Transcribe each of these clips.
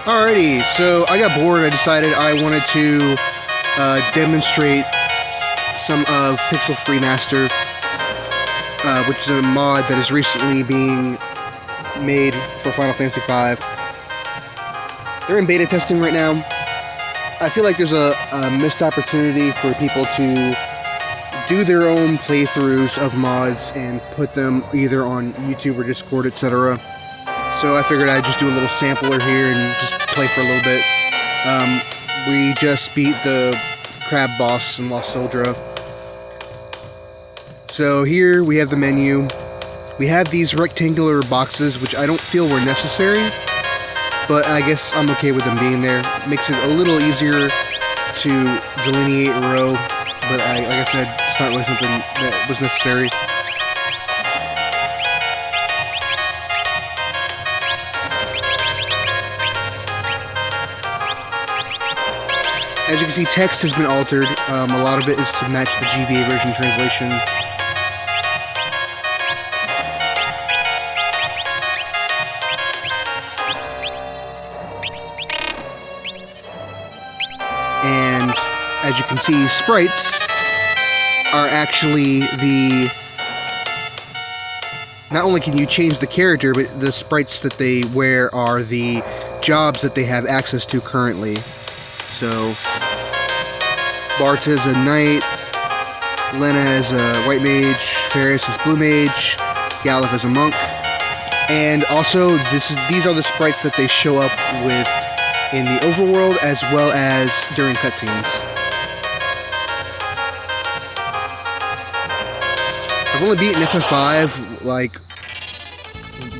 Alrighty, so I got bored. I decided I wanted to demonstrate some of Pixel Freemaster, which is a mod that is recently being made for Final Fantasy V. They're in beta testing right now. I feel like there's a missed opportunity for people to do their own playthroughs of mods and put them either on YouTube or Discord, etc. So I figured I'd just do a little sampler here and just play for a little bit. We just beat the crab boss in Lost Sildra. So here we have the menu. We have these rectangular boxes, which I don't feel were necessary, but I guess I'm okay with them being there. Makes it a little easier to delineate a row, but like I said, it's not really something that was necessary. As you can see, text has been altered. A lot of it is to match the GBA version translation. And as you can see, sprites are actually the... Not only can you change the character, but the sprites that they wear are the jobs that they have access to currently. So, Bart is a knight, Lena is a white mage, Ferris is blue mage, Galuf is a monk, and also these are the sprites that they show up with in the overworld as well as during cutscenes. I've only beaten FF5 like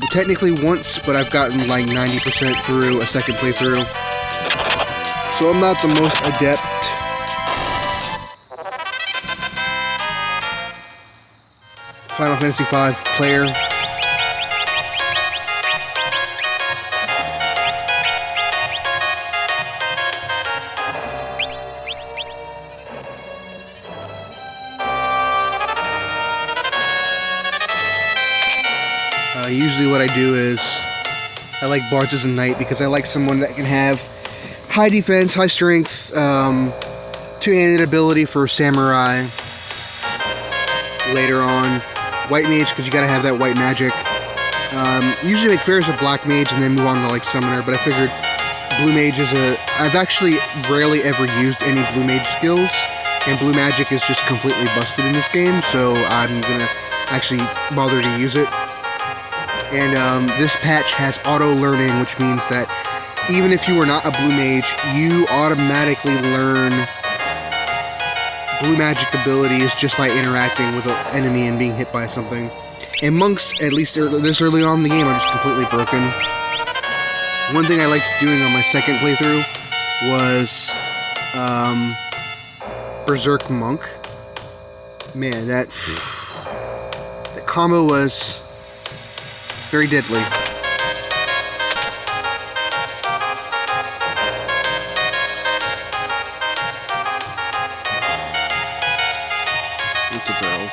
technically once, but I've gotten like 90% through a second playthrough. So I'm not the most adept. Final Fantasy V player. Usually what I do is I like Bart as a knight because I like someone that can have high defense, high strength, two-handed ability for samurai. Later on, white mage because you gotta have that white magic. Usually make Ferris a black mage and then move on to like summoner, but I figured blue mage is I've actually rarely ever used any blue mage skills, and blue magic is just completely busted in this game, so I'm gonna actually bother to use it. And this patch has auto learning, which means that even if you are not a blue mage, you automatically learn blue magic abilities just by interacting with an enemy and being hit by something. And monks, at least this early on in the game, are just completely broken. One thing I liked doing on my second playthrough was Berserk Monk. Man, that combo was very deadly. It's a barrel.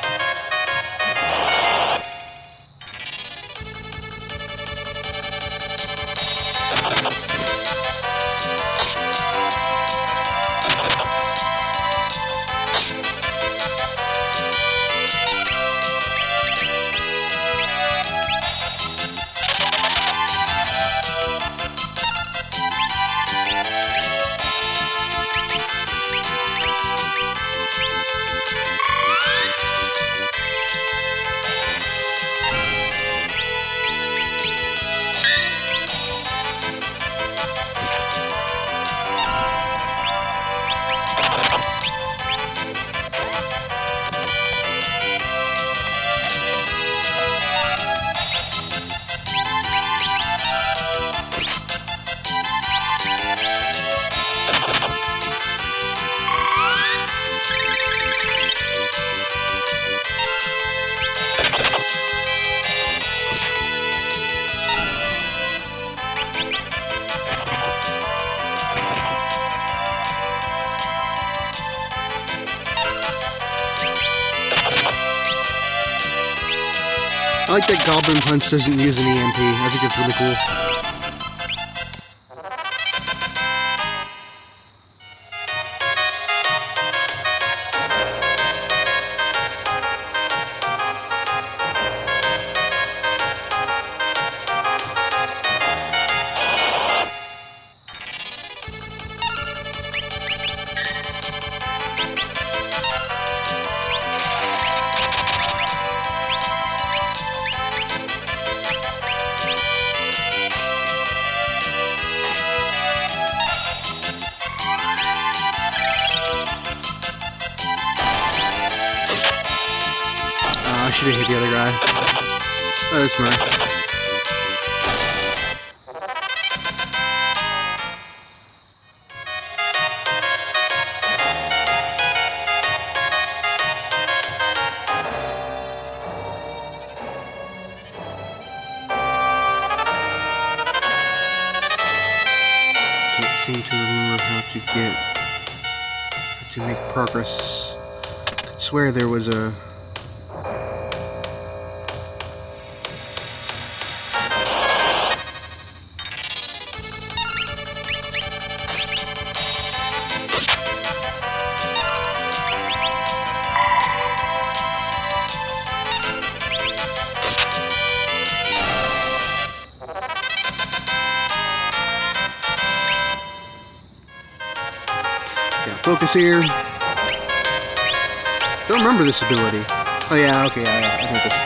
I like that Goblin Punch doesn't use an EMP. I think it's really cool. should have hit the other guy. Oh, that's fine. Can't seem to remember how to make progress. I could swear there was a... Focus here. Don't remember this ability. Oh yeah, okay, yeah, I know this.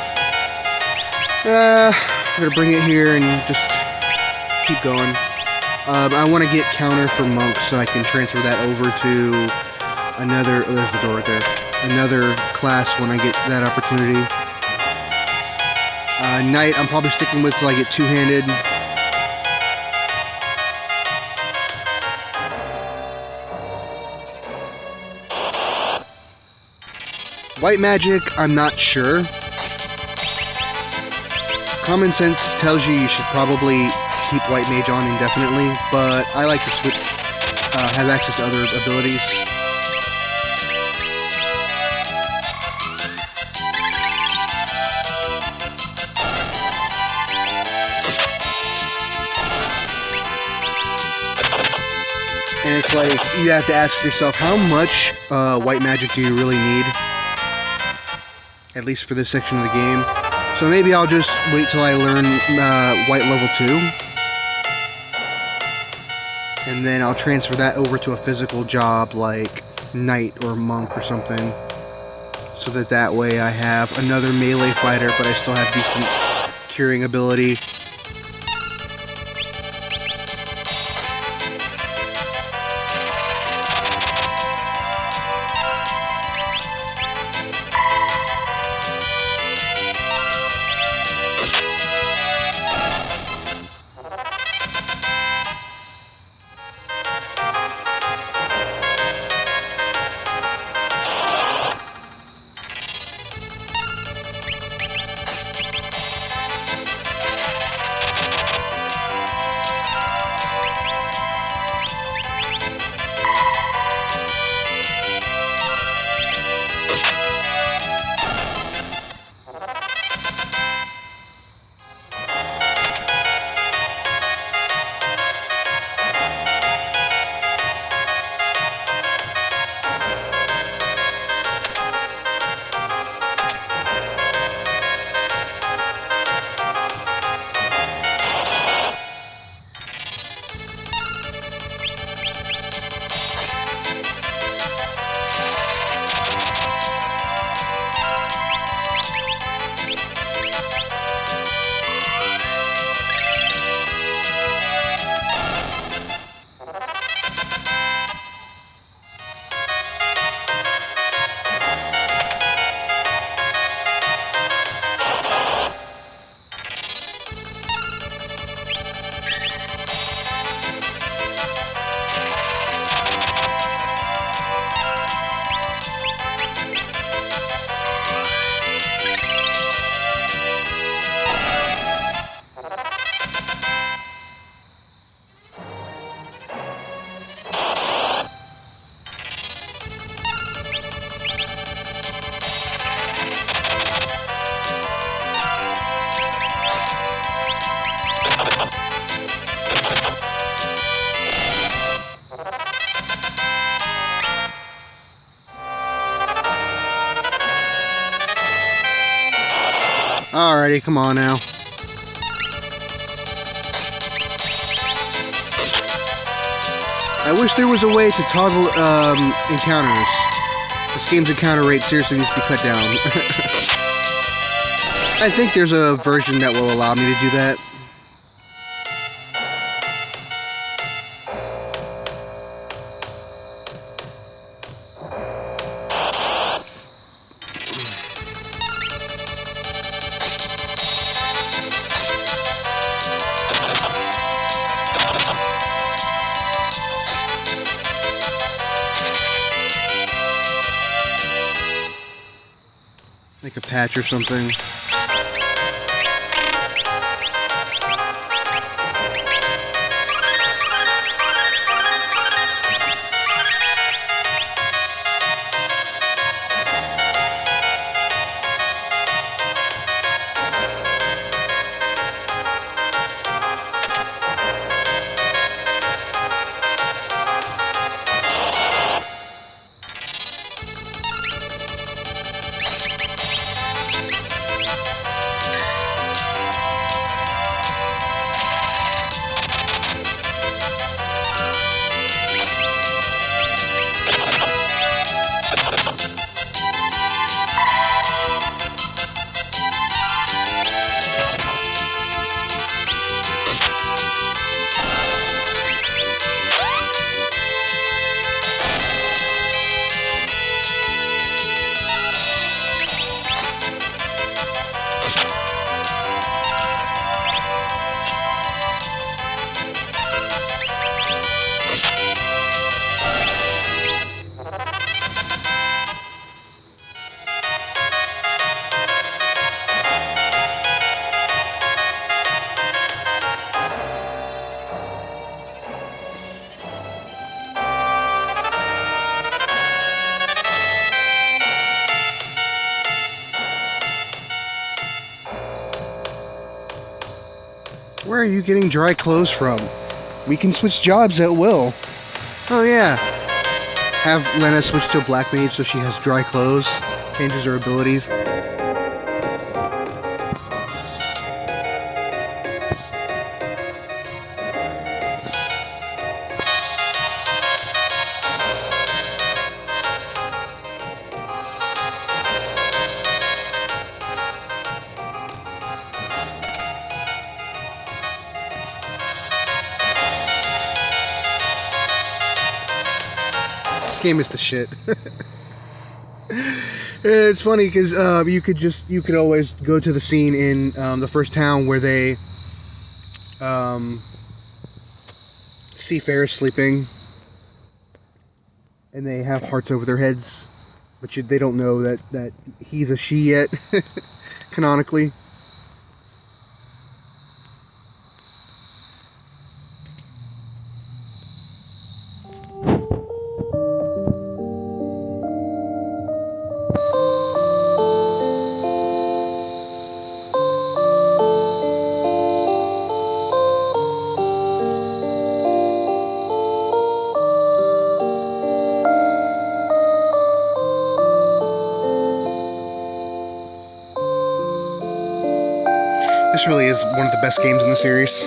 I'm gonna bring it here and just keep going. I want to get counter for monks so I can transfer that over to another. Oh, there's the door right there. Another class when I get that opportunity. Knight, I'm probably sticking with till I get two-handed. White magic, I'm not sure. Common sense tells you should probably keep white mage on indefinitely, but I like to switch, have access to other abilities. And it's like, you have to ask yourself, how much white magic do you really need? At least for this section of the game. So maybe I'll just wait till I learn white level 2. And then I'll transfer that over to a physical job like knight or monk or something. So that way I have another melee fighter, but I still have decent curing ability. Alrighty, come on now. I wish there was a way to toggle encounters. This game's encounter rate seriously needs to be cut down. I think there's a version that will allow me to do that. like a patch or something. Where are you getting dry clothes from? We can switch jobs at will. Oh yeah. Have Lena switch to a black mage so she has dry clothes. Changes her abilities. This game is the shit. It's funny because you could always go to the scene in the first town where they see Ferris sleeping, and they have hearts over their heads, but they don't know that he's a she yet, canonically. This really is one of the best games in the series.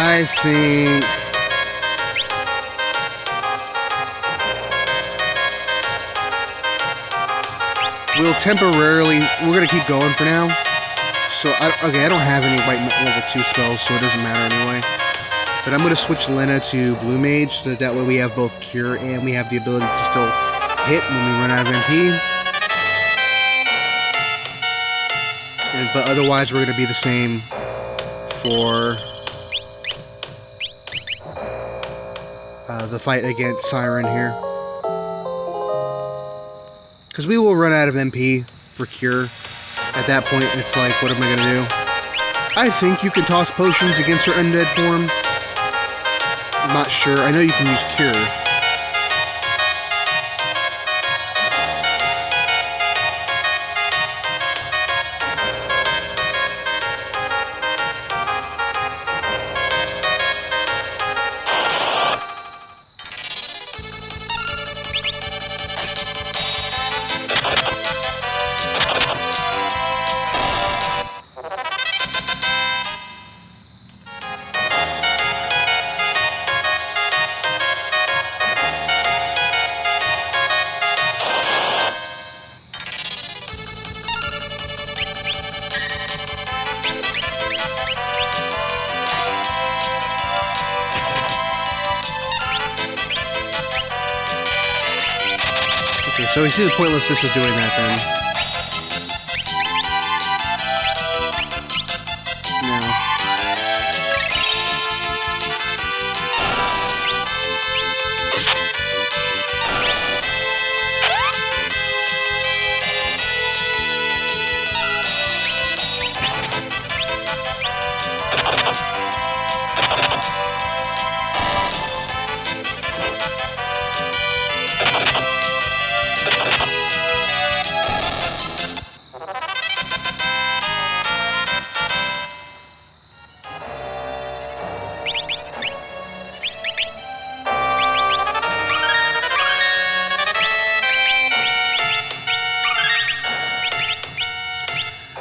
I think we're going to keep going for now. So, okay, I don't have any white level 2 spells, so it doesn't matter anyway. But I'm going to switch Lena to Blue Mage, so that way we have both Cure and we have the ability to still hit when we run out of MP. But otherwise, we're going to be the same for the fight against Siren here. Because we will run out of MP for Cure. At that point, it's like, what am I going to do? I think you can toss potions against her undead form. I'm not sure. I know you can use Cure. So we see the pointlessness of doing that then. No.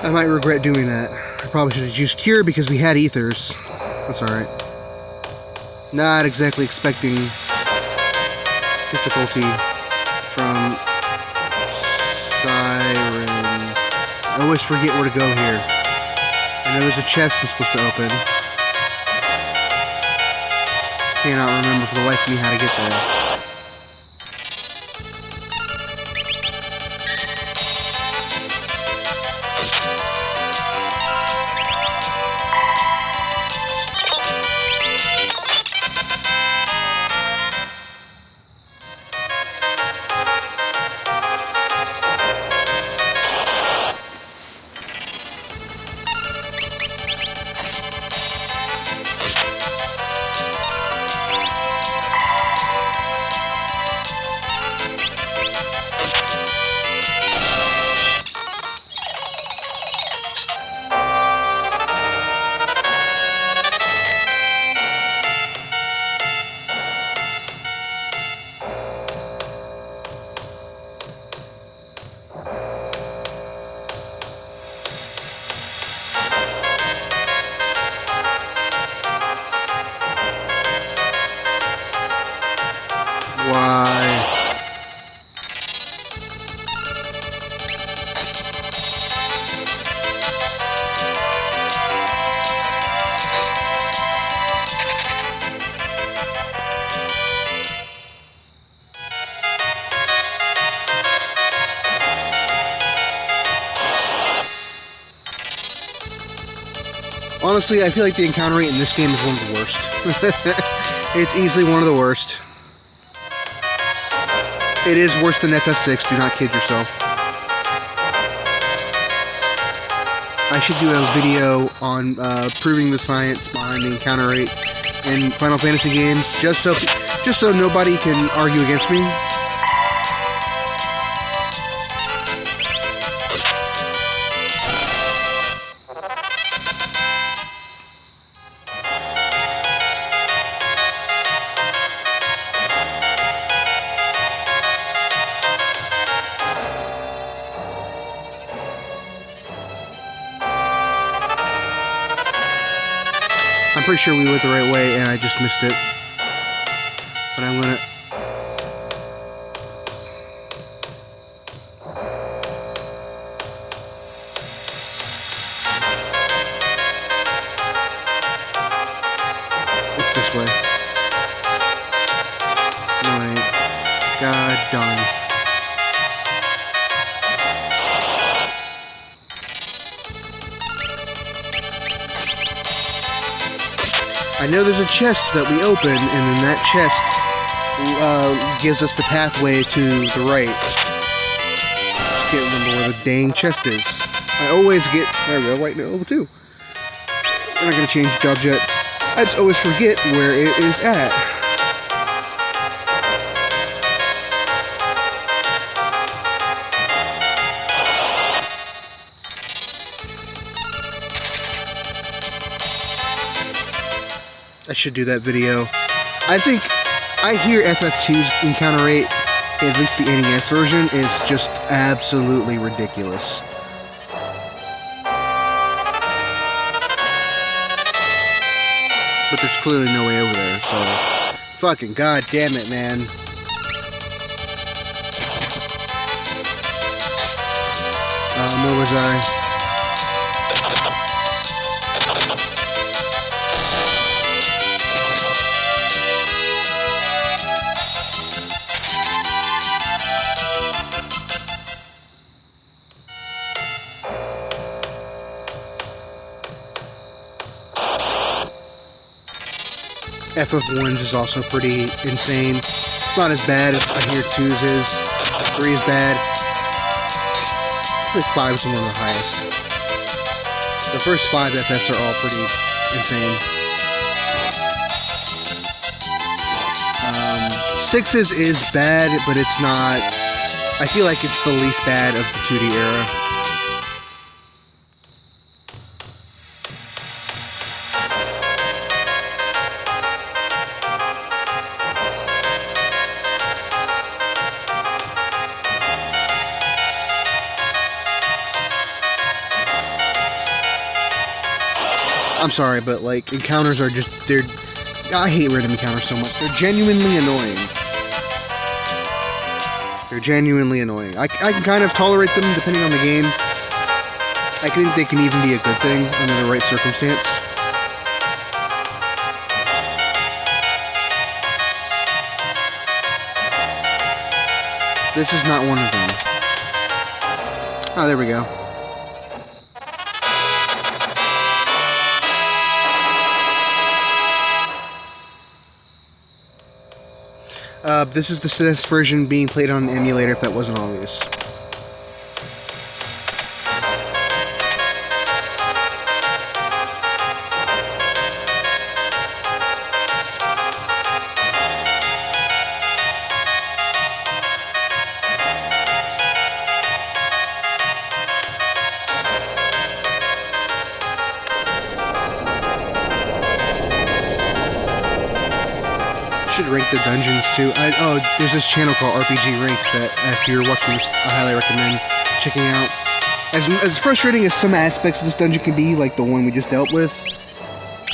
I might regret doing that. I probably should have used Cure because we had Ethers. That's alright. Not exactly expecting difficulty from Siren. I always forget where to go here. I know there's a chest I'm supposed to open. Cannot remember for the life of me how to get there. Honestly, I feel like the encounter rate in this game is one of the worst. It's easily one of the worst. It is worse than FF6, do not kid yourself. I should do a video on proving the science behind the encounter rate in Final Fantasy games, just so nobody can argue against me. I'm pretty sure we went the right way and I just missed it. But I'm gonna... God darn. I know there's a chest that we open, and then that chest gives us the pathway to the right. Just can't remember where the dang chest is. I always get... There we go, white level 2. I'm not going to change jobs yet. I just always forget where it is at. I should do that video. I think I hear FF2's encounter rate, at least the NES version, is just absolutely ridiculous. But there's clearly no way over there, so... Fucking god damn it, man. Where was I? FF1's is also pretty insane. It's not as bad as I hear 2's is. 3 is bad. I think 5 is one of the highest. The first 5 FFs are all pretty insane. 6's is bad, but it's not... I feel like it's the least bad of the 2D era. I'm sorry, but like encounters are just I hate random encounters so much. They're genuinely annoying. They're genuinely annoying. I can kind of tolerate them depending on the game. I think they can even be a good thing under the right circumstance. This is not one of them. Oh, there we go. This is the SNES version being played on an emulator, if that wasn't obvious. Should rank the dungeons too. Oh, there's this channel called RPG Rank that if you're watching this, I highly recommend checking out. As frustrating as some aspects of this dungeon can be, like the one we just dealt with,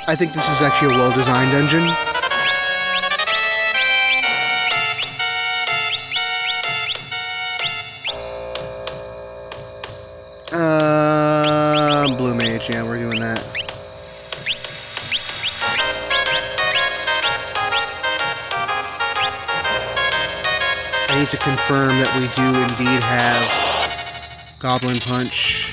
I think this is actually a well-designed dungeon. Blue Mage, yeah, we're doing that. I need to confirm that we do indeed have Goblin Punch.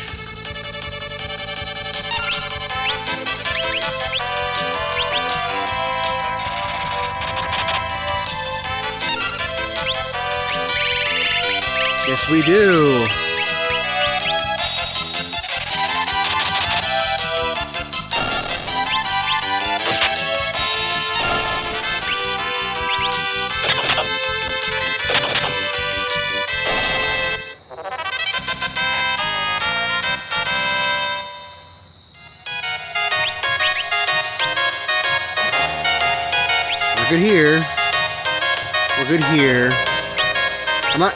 Yes, we do. We're good here. We're good here.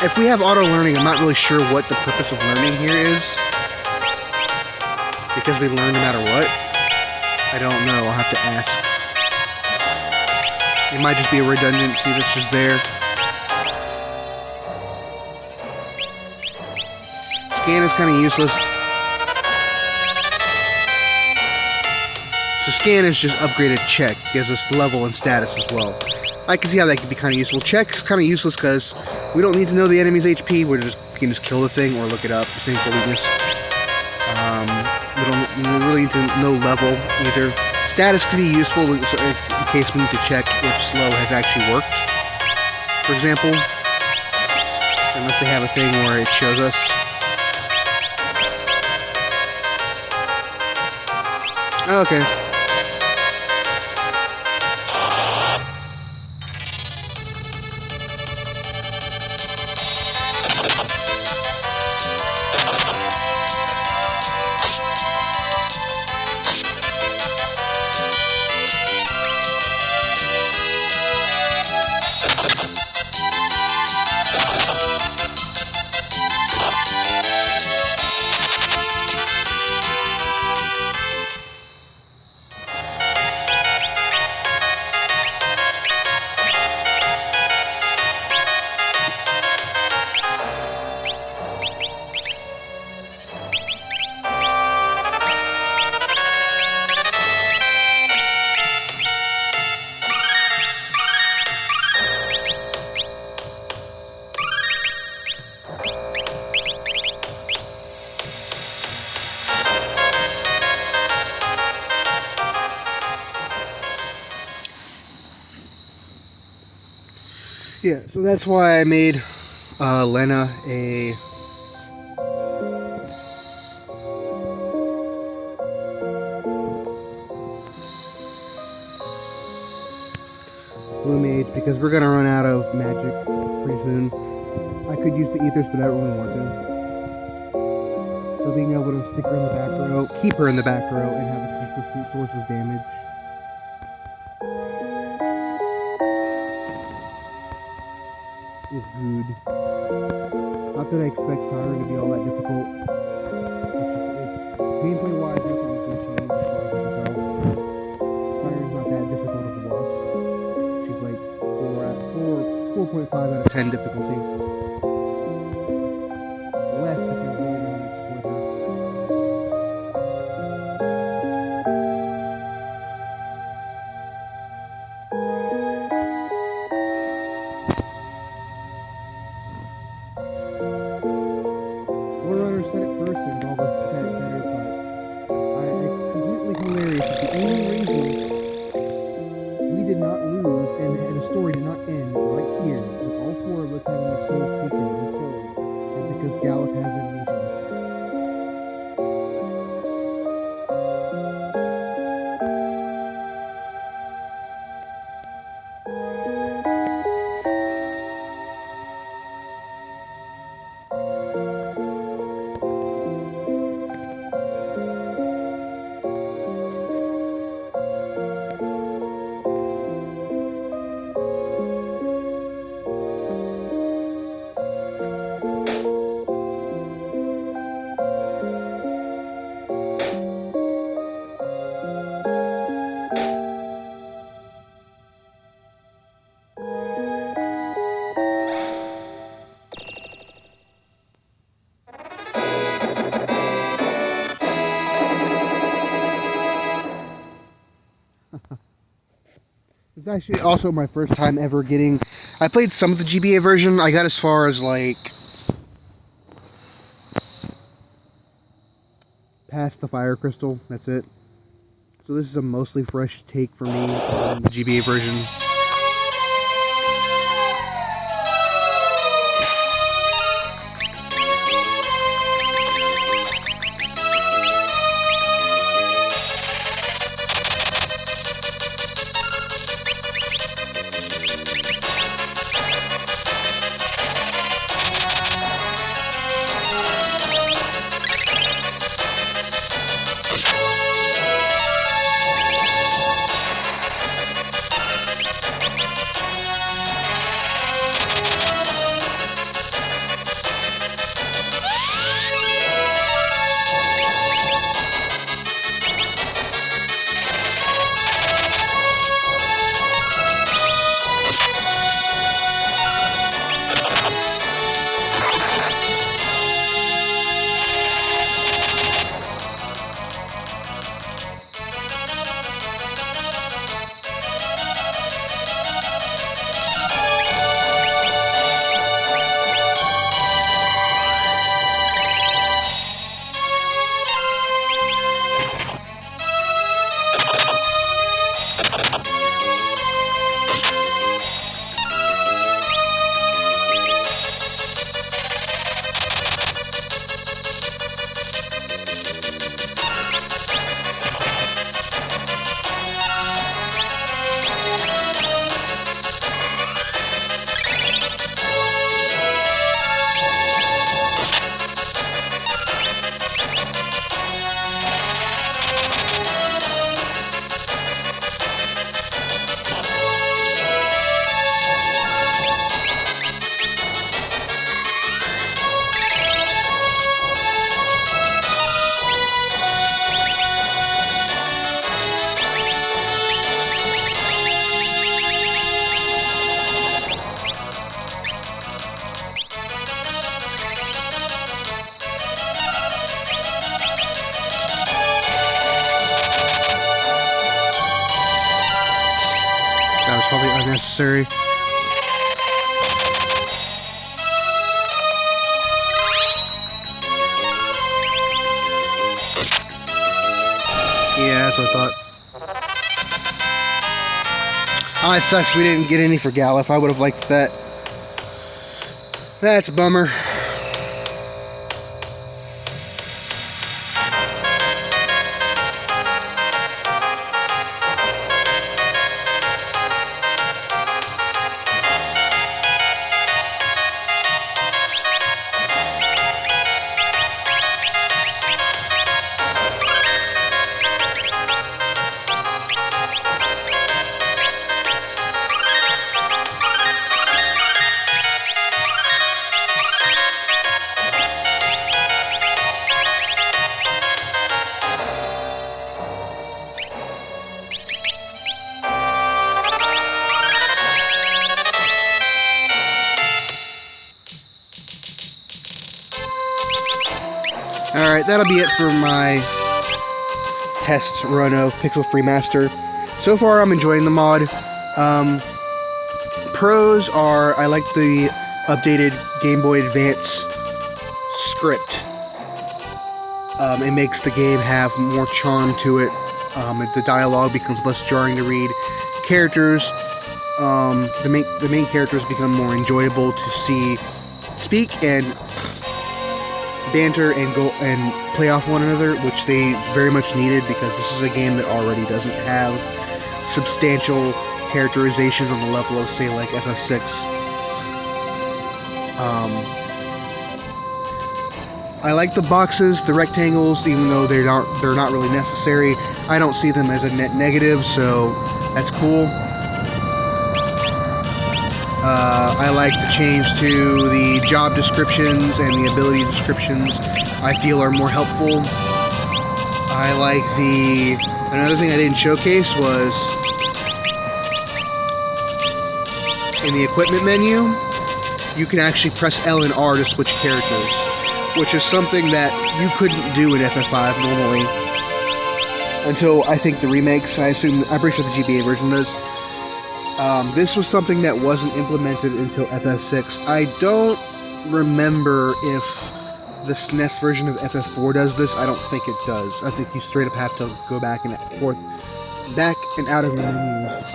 If we have auto learning, I'm not really sure what the purpose of learning here is. Because we learn no matter what. I don't know. I'll have to ask. It might just be a redundancy that's just there. Scan is kind of useless. So scan is just upgraded check. It gives us level and status as well. I can see how that could be kind of useful. Check's kind of useless because we don't need to know the enemy's HP. We can just kill the thing or look it up. Same for weakness. We don't really need to know level either. Status could be useful in case we need to check if slow has actually worked. For example, unless they have a thing where it shows us. Okay. Yeah, so that's why I made Lena a blue mage, because we're gonna run out of magic pretty soon. I could use the ethers, but I don't really want to. So being able to stick her in the back row, keep her in the back row, and have a consistent source of damage is good. Not that I expect Siren to be all that difficult. It's gameplay wise, nothing's gonna change as far as I can tell. Siren's not that difficult of a boss. She's like 4.5 out of 10 difficulty. Less if you really know how to exploit her. Runners said it first and all this said it better, but it's completely hilarious. The only reason we did not lose and the story did not end right here with all four of us having our souls taken and killed is because Gallup has amnesia. It's actually also my first time ever getting... I played some of the GBA version. I got as far as, like... past the fire crystal. That's it. So this is a mostly fresh take for me on the GBA version. probably unnecessary. Yeah, that's what I thought. Oh, it sucks we didn't get any for Galif. I would have liked that. That's a bummer. Alright, that'll be it for my test run of Pixel Freemaster. So far, I'm enjoying the mod. Pros are, I like the updated Game Boy Advance script. It makes the game have more charm to it. The dialogue becomes less jarring to read. Characters, the main characters become more enjoyable to speak and banter and go and play off one another, which they very much needed because this is a game that already doesn't have substantial characterization on the level of, say, like FF6. I like the boxes, the rectangles, even though they're not really necessary. I don't see them as a net negative, so that's cool. I like the change to the job descriptions and the ability descriptions. I feel are more helpful. I like another thing I didn't showcase was in the equipment menu, you can actually press L and R to switch characters, which is something that you couldn't do in FF5 normally until I think the remakes. I'm pretty sure the GBA version does. This was something that wasn't implemented until FF6. I don't remember if the SNES version of FF4 does this. I don't think it does. I think you straight up have to go back and out of your menus.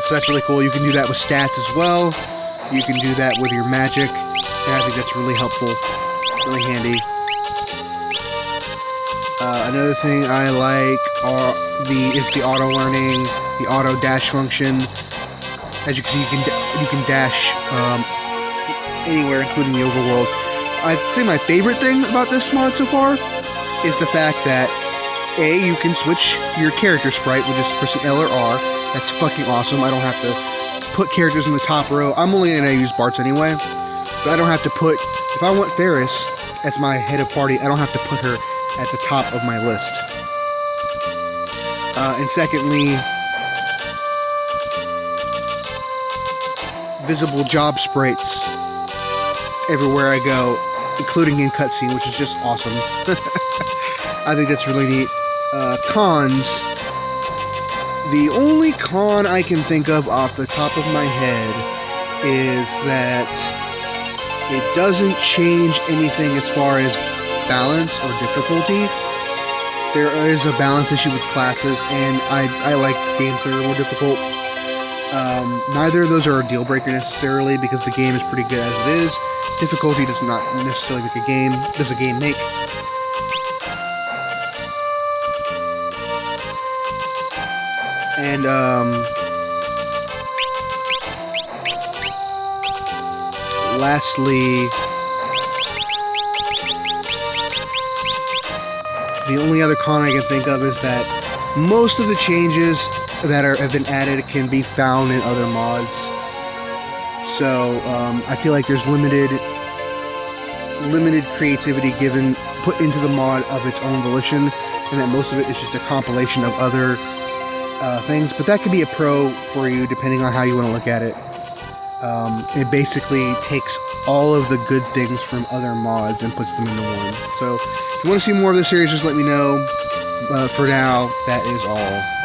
So that's really cool. You can do that with stats as well. You can do that with your magic, and I think that's really helpful, really handy. Another thing I like is the auto learning, the auto dash function. As you can see, you can dash anywhere, including the overworld. I'd say my favorite thing about this mod so far is the fact that you can switch your character sprite with just pressing L or R. That's fucking awesome. I don't have to put characters in the top row. I'm only gonna use Bart's anyway, but I don't have to put. If I want Ferris as my head of party, I don't have to put her at the top of my list. And secondly, visible job sprites everywhere I go, including in cutscene, which is just awesome. I think that's really neat. Cons. The only con I can think of off the top of my head is that it doesn't change anything as far as balance or difficulty. There is a balance issue with classes, and I like games that are more difficult. Neither of those are a deal breaker necessarily, because the game is pretty good as it is. Difficulty does not necessarily make a game. Does a game make? And lastly, the only other con I can think of is that most of the changes that have been added can be found in other mods. So I feel like there's limited creativity put into the mod of its own volition, and that most of it is just a compilation of other things. But that could be a pro for you depending on how you want to look at it. It basically takes all of the good things from other mods and puts them into one. So if you want to see more of this series, just let me know. But for now, that is all.